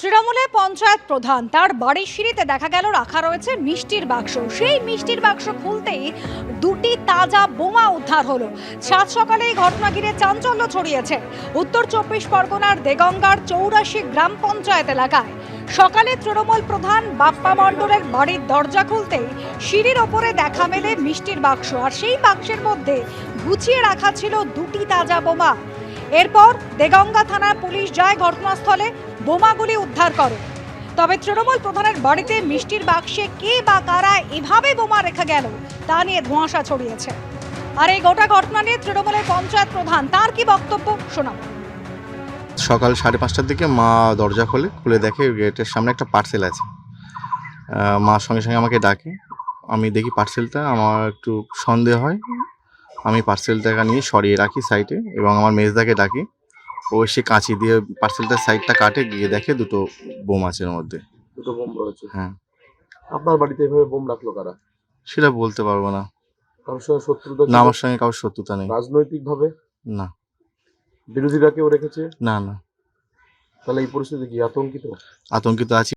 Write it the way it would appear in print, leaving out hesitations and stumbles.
তৃণমূলের পঞ্চায়েত প্রধান তার বাড়ির সিঁড়িতে দেখা গেল রাখা রয়েছে মিষ্টির বাক্স। সেই মিষ্টির বাক্স খুলতেই দুটি তাজা বোমা উদ্ধার হলো। সাত সকালে এই ঘটনা ঘিরে চাঞ্চল্য ছড়িয়েছে উত্তর 24 পরগনার দেগঙ্গার 84 গ্রাম পঞ্চায়েত এলাকায়। সকালে তৃণমূল প্রধান বাপ্পা মণ্ডলের বাড়ির দরজা খুলতেই সিঁড়ির ওপরে দেখা মেলে মিষ্টির বাক্স, আর সেই বাক্সের মধ্যে গুছিয়ে রাখা ছিল দুটি তাজা বোমা। এরপর দেগঙ্গা থানার পুলিশ যায় ঘটনাস্থলে, বোমাগুলি উদ্ধার করে। তবে তৃণমূল প্রধানের বাড়িতে মিষ্টির বাক্সে কে বা কারা এভাবে বোমা রেখে গেল তা নিয়ে ধোঁয়াশা ছড়িয়েছে। আর এই গোটা ঘটনা নিয়ে তৃণমূলের পঞ্চায়েত প্রধান তার কি বক্তব্য শোনাব। সকাল 5:30টার দিকে মা দরজা খুলে দেখে গেটের সামনে একটা পার্সেল আছে। মা সঙ্গে সঙ্গে আমাকে ডাকে। আমি দেখি পার্সেলটা, আমার একটু সন্দেহ হয়। আমি পার্সেলটাকে নিয়ে সরিয়ে রাখি সাইডে এবং আমার মেজদাকে ডাকি। ও এসে কাঁচি দিয়ে পার্সেলটার সাইডটা কাটে, গিয়ে দেখে দুটো বোম আছে এর মধ্যে। দুটো বোম রয়েছে। হ্যাঁ, আপনার বাড়িতে এভাবে বোম রাখলো কারা? সেটা বলতে পারবো না। কারোর সঙ্গে শত্রুতা না, ছিল? আমার সঙ্গে কারোর শত্রুতা নেই। রাজনৈতিক ভাবে না বিরোধীরা কেউ রেখেছে? না না, তাহলে এই পরিস্থিতি কি আতঙ্কিত? আতঙ্কিত আছি।